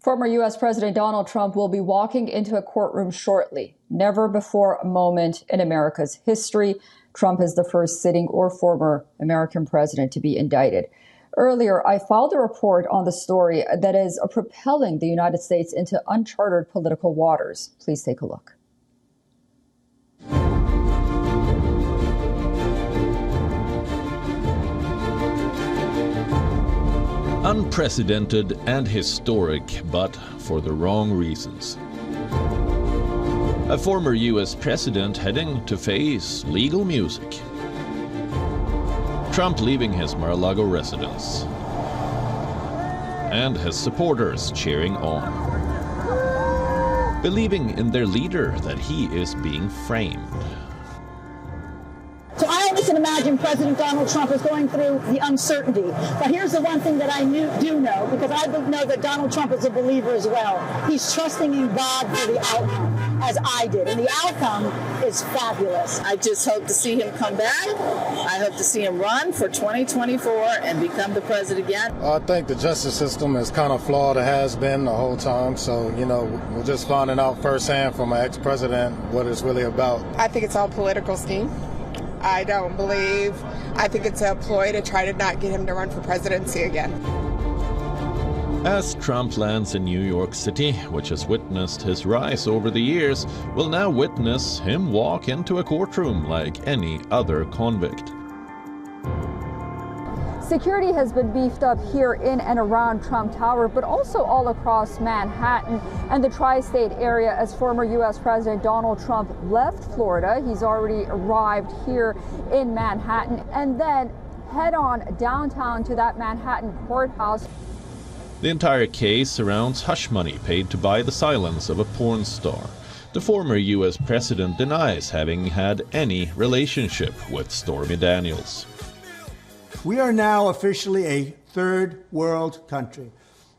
Former U.S. President Donald Trump will be walking into a courtroom shortly. Never before a moment in America's history, Trump is the first sitting or former American president to be indicted. Earlier, I filed a report on the story that is propelling the United States into uncharted political waters. Please take a look. Unprecedented and historic, but for the wrong reasons. A former U.S. president heading to face legal music. Trump leaving his Mar-a-Lago residence. And his supporters cheering on. Believing in their leader that he is being framed. So I only can imagine President Donald Trump is going through the uncertainty. But here's the one thing that I do know, because I know that Donald Trump is a believer as well. He's trusting in God for the outcome, as I did. And the outcome is fabulous. I just hope to see him come back. I hope to see him run for 2024 and become the president again. I think the justice system is kind of flawed. It has been the whole time. So, we're just finding out firsthand from an ex-president what it's really about. I think it's all political scheme. I think it's a ploy to try to not get him to run for presidency again. As Trump lands in New York City, which has witnessed his rise over the years, will now witness him walk into a courtroom like any other convict. Security has been beefed up here in and around Trump Tower, but also all across Manhattan and the tri-state area as former U.S. President Donald Trump left Florida. He's already arrived here in Manhattan and then head on downtown to that Manhattan courthouse. The entire case surrounds hush money paid to buy the silence of a porn star. The former U.S. president denies having had any relationship with Stormy Daniels. We are now officially a third world country.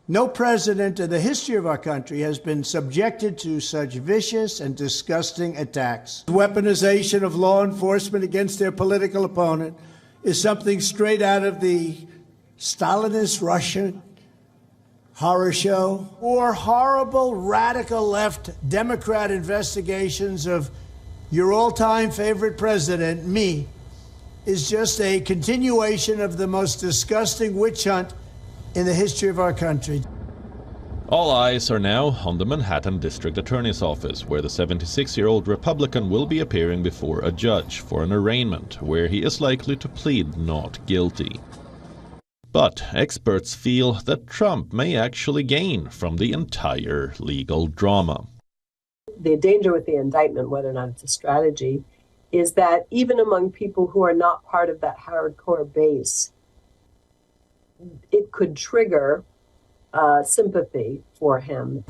No president in the history of our country has been subjected to such vicious and disgusting attacks. Weaponization of law enforcement against their political opponent is something straight out of the Stalinist Russian horror show, or horrible radical left Democrat investigations of your all-time favorite president, me, is just a continuation of the most disgusting witch hunt in the history of our country. All eyes are now on the Manhattan District Attorney's Office, where the 76-year-old Republican will be appearing before a judge for an arraignment where he is likely to plead not guilty. But experts feel that Trump may actually gain from the entire legal drama. The danger with the indictment, whether or not it's a strategy, is that even among people who are not part of that hardcore base, it could trigger sympathy for him.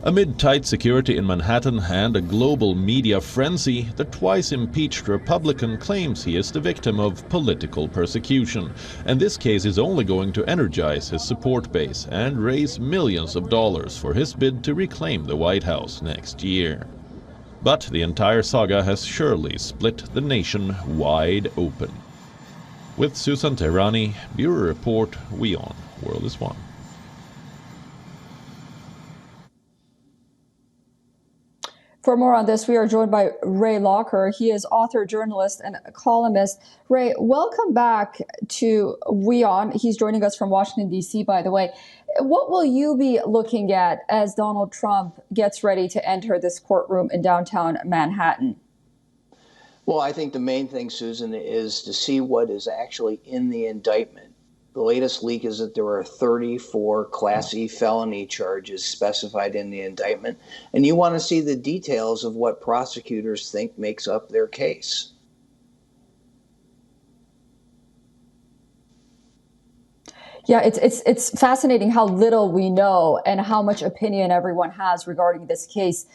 Amid tight security in Manhattan and a global media frenzy, the twice-impeached Republican claims he is the victim of political persecution, and this case is only going to energize his support base and raise millions of dollars for his bid to reclaim the White House next year. But the entire saga has surely split the nation wide open. With Susan Tehrani, Bureau Report, WION World is One. For more on this, we are joined by Ray Locker. He is author, journalist, and columnist. Ray, welcome back to WION. He's joining us from Washington, D.C., by the way. What will you be looking at as Donald Trump gets ready to enter this courtroom in downtown Manhattan? Well, I think the main thing, Susan, is to see what is actually in the indictment. The latest leak is that there are 34 Class E felony charges specified in the indictment, and you want to see the details of what prosecutors think makes up their case. Yeah, it's fascinating how little we know and how much opinion everyone has regarding this case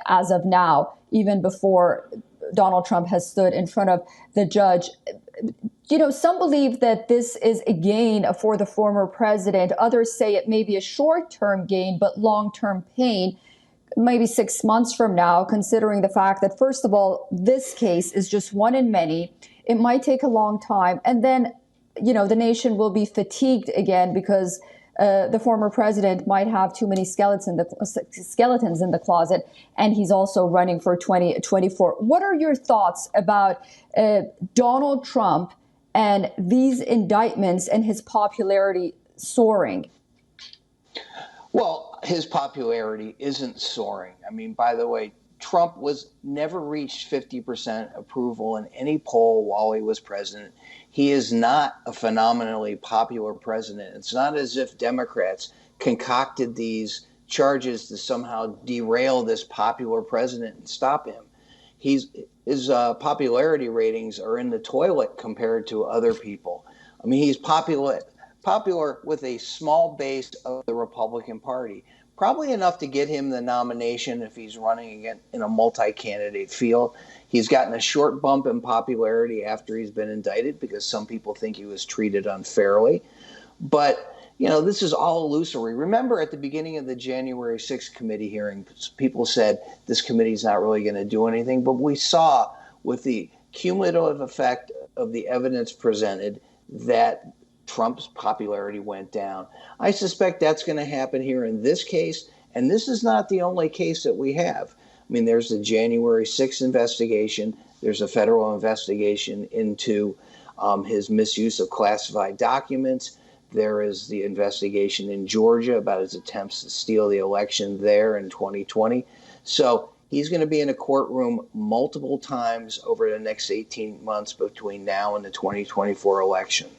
as of now, even before Donald Trump has stood in front of the judge. You know, some believe that this is a gain for the former president. Others say it may be a short-term gain, but long-term pain, maybe 6 months from now, considering the fact that, first of all, this case is just one in many. It might take a long time. And then, you know, the nation will be fatigued again because the former president might have too many skeletons in the closet, and he's also running for 2024. What are your thoughts about Donald Trump and these indictments and his popularity soaring? Well, his popularity isn't soaring. I mean, by the way, Trump never reached 50% approval in any poll while he was president. He is not a phenomenally popular president. It's not as if Democrats concocted these charges to somehow derail this popular president and stop him. His popularity ratings are in the toilet compared to other people. I mean, he's popular with a small base of the Republican Party, probably enough to get him the nomination if he's running again in a multi-candidate field. He's gotten a short bump in popularity after he's been indicted because some people think he was treated unfairly. But, you know, this is all illusory. Remember at the beginning of the January 6th committee hearing, people said this committee's not really going to do anything. But we saw with the cumulative effect of the evidence presented that Trump's popularity went down. I suspect that's going to happen here in this case, and this is not the only case that we have. I mean, there's the January 6th investigation. There's a federal investigation into his misuse of classified documents. There is the investigation in Georgia about his attempts to steal the election there in 2020. So he's going to be in a courtroom multiple times over the next 18 months between now and the 2024 election.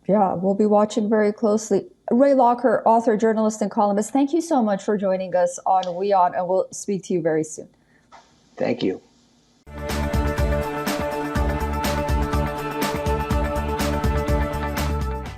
Yeah, we'll be watching very closely. Ray Locker, author, journalist, and columnist, thank you so much for joining us on WION, and we'll speak to you very soon. Thank you.